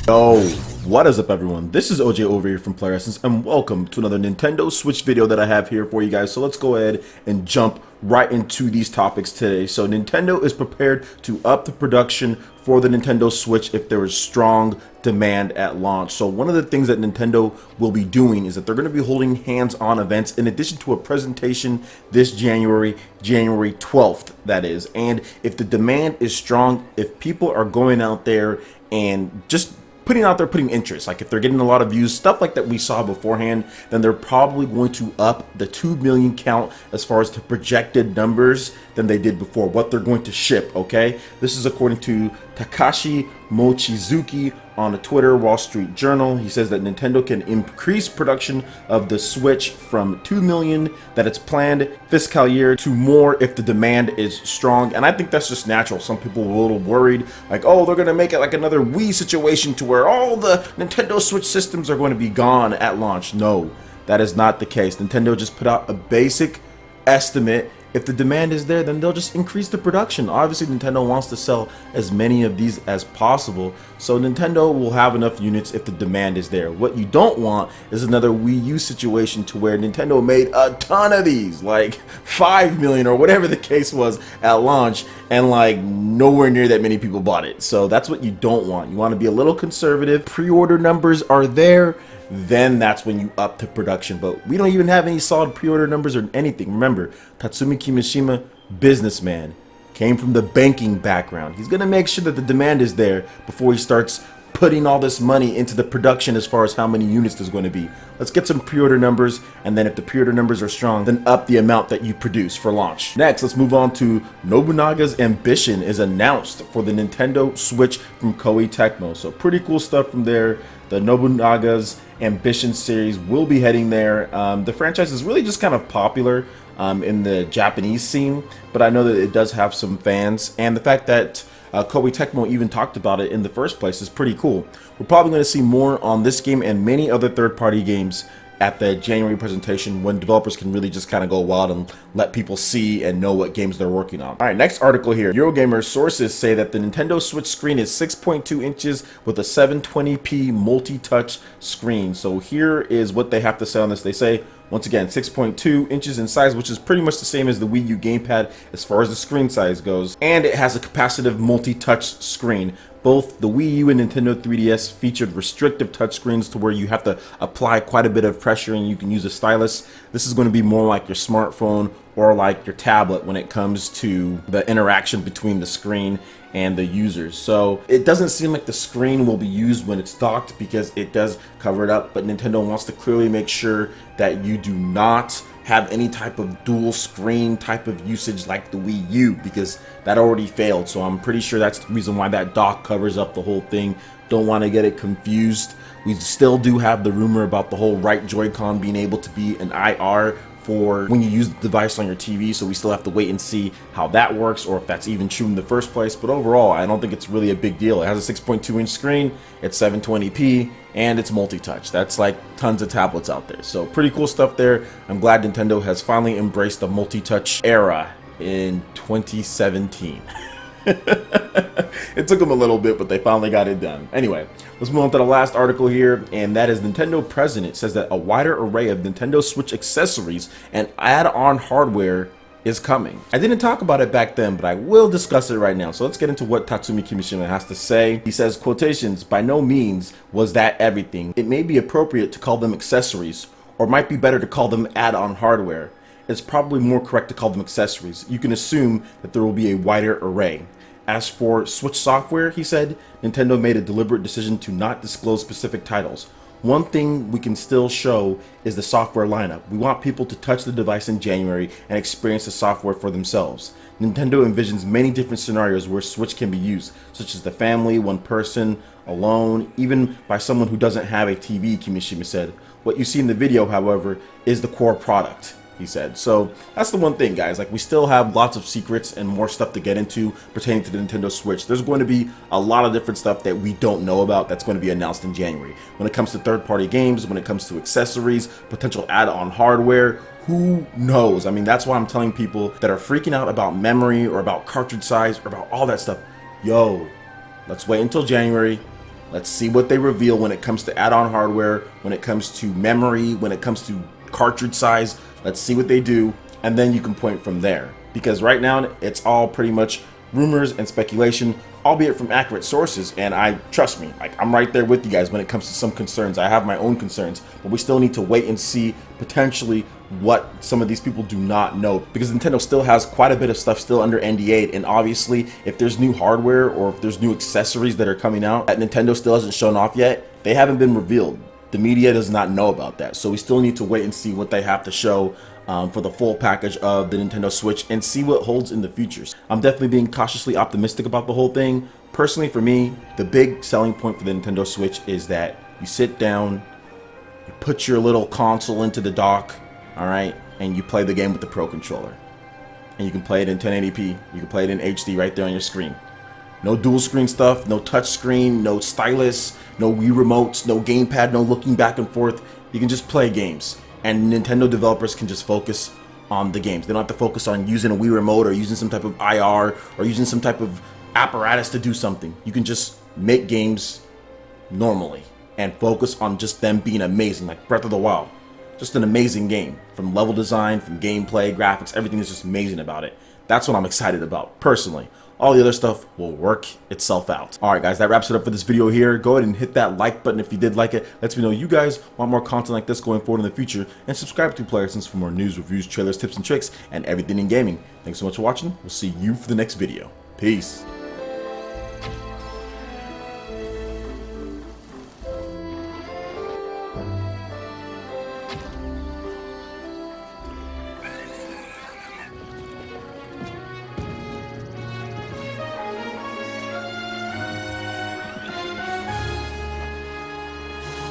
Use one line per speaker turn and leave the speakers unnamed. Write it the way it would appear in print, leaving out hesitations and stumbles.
Yo, what is up everyone? This is OJ over here from PlayerEssence and welcome to another Nintendo Switch video that I have here for you guys. So let's go ahead and jump right into these topics today. So Nintendo is prepared to up the production for the Nintendo Switch if there is strong demand at launch. So one of the things that Nintendo will be doing is that they're going to be holding hands-on events in addition to a presentation this January 12th, that is. And if the demand is strong, if people are going out there and just putting interest, like if they're getting a lot of views, stuff like that we saw beforehand, then they're probably going to up the 2 million count as far as the projected numbers than they did before, what they're going to ship, okay? This is according to Takashi Mochizuki on the Twitter Wall Street Journal. He says that Nintendo can increase production of the Switch from 2 million that it's planned fiscal year to more if the demand is strong. And I think that's just natural. Some people were a little worried, like, oh, they're gonna make it like another Wii situation to where all the Nintendo Switch systems are going to be gone at launch. No, that is not the case. Nintendo just put out a basic estimate. If the demand is there, then they'll just increase the production. Obviously, Nintendo wants to sell as many of these as possible, so Nintendo will have enough units if the demand is there. What you don't want is another Wii U situation to where Nintendo made a ton of these, like 5 million or whatever the case was at launch, and like nowhere near that many people bought it. So that's what you don't want. You want to be a little conservative. Pre-order numbers are there, then that's when you up to production. But we don't even have any solid pre-order numbers or anything. Remember, Tatsumi Kimishima, businessman, came from the banking background. He's gonna make sure that the demand is there before he starts putting all this money into the production as far as how many units there's going to be. Let's get some pre-order numbers, and then if the pre-order numbers are strong, then up the amount that you produce for launch. Next, let's move on to Nobunaga's Ambition is announced for the Nintendo Switch from Koei Tecmo. So pretty cool stuff from there. The Nobunaga's Ambition series will be heading there. The franchise is really just kind of popular in the Japanese scene, but I know that it does have some fans, and the fact that Koei Tecmo even talked about it in the first place is pretty cool. We're probably going to see more on this game and many other third-party games at the January presentation, when developers can really just kind of go wild and let people see and know what games they're working on. Alright, next article here. Eurogamer sources say that the Nintendo Switch screen is 6.2 inches with a 720p multi-touch screen. So here is what they have to say on this. They say, once again, 6.2 inches in size, which is pretty much the same as the Wii U gamepad as far as the screen size goes. And it has a capacitive multi-touch screen. Both the Wii U and Nintendo 3DS featured restrictive touchscreens to where you have to apply quite a bit of pressure and you can use a stylus. This is going to be more like your smartphone or like your tablet when it comes to the interaction between the screen and the users. So it doesn't seem like the screen will be used when it's docked because it does cover it up, but Nintendo wants to clearly make sure that you do not have any type of dual screen type of usage like the Wii U, because that already failed. So I'm pretty sure that's the reason why that dock covers up the whole thing. Don't want to get it confused. We still do have the rumor about the whole right Joy-Con being able to be an IR for when you use the device on your TV, so we still have to wait and see how that works or if that's even true in the first place. But overall, I don't think it's really a big deal. It has a 6.2 inch screen, it's 720p, and it's multi-touch. That's like tons of tablets out there. So pretty cool stuff there. I'm glad Nintendo has finally embraced the multi-touch era in 2017. It took them a little bit, but they finally got it done. Anyway, let's move on to the last article here, and that is Nintendo president says that a wider array of Nintendo Switch accessories and add-on hardware is coming. I didn't talk about it back then, but I will discuss it right now. So let's get into what Tatsumi Kimishima has to say. He says, quotations, "By no means was that everything. It may be appropriate to call them accessories, or might be better to call them add-on hardware. It's probably more correct to call them accessories. You can assume that there will be a wider array. As for Switch software," he said, "Nintendo made a deliberate decision to not disclose specific titles. One thing we can still show is the software lineup. We want people to touch the device in January and experience the software for themselves. Nintendo envisions many different scenarios where Switch can be used, such as the family, one person, alone, even by someone who doesn't have a TV," Kimishima said. "What you see in the video, however, is the core product," he said. So that's the one thing, guys. Like, we still have lots of secrets and more stuff to get into pertaining to the Nintendo Switch. There's going to be a lot of different stuff that we don't know about that's going to be announced in January. When it comes to third-party games, when it comes to accessories, potential add-on hardware, who knows? I mean, that's why I'm telling people that are freaking out about memory or about cartridge size or about all that stuff. Yo, let's wait until January. Let's see what they reveal when it comes to add-on hardware, when it comes to memory, when it comes to cartridge size. Let's see what they do, and then you can point from there. Because right now, it's all pretty much rumors and speculation, albeit from accurate sources, and trust me, like, I'm right there with you guys when it comes to some concerns. I have my own concerns, but we still need to wait and see potentially what some of these people do not know, because Nintendo still has quite a bit of stuff still under NDA, and obviously if there's new hardware or if there's new accessories that are coming out that Nintendo still hasn't shown off yet, they haven't been revealed. The media does not know about that, so we still need to wait and see what they have to show for the full package of the Nintendo Switch and see what holds in the futures. I'm definitely being cautiously optimistic about the whole thing. Personally, for me, the big selling point for the Nintendo Switch is that you sit down, you put your little console into the dock, all right, and you play the game with the Pro Controller. And you can play it in 1080p, you can play it in HD right there on your screen. No dual screen stuff, no touch screen, no stylus, no Wii remotes, no gamepad, no looking back and forth. You can just play games. And Nintendo developers can just focus on the games. They don't have to focus on using a Wii remote or using some type of IR or using some type of apparatus to do something. You can just make games normally and focus on just them being amazing, like Breath of the Wild. Just an amazing game. From level design, from gameplay, graphics, everything is just amazing about it. That's what I'm excited about, personally. All the other stuff will work itself out. Alright guys, that wraps it up for this video here. Go ahead and hit that like button if you did like it. Lets me know you guys want more content like this going forward in the future. And subscribe to PlayerEssence for more news, reviews, trailers, tips, and tricks, and everything in gaming. Thanks so much for watching. We'll see you for the next video. Peace.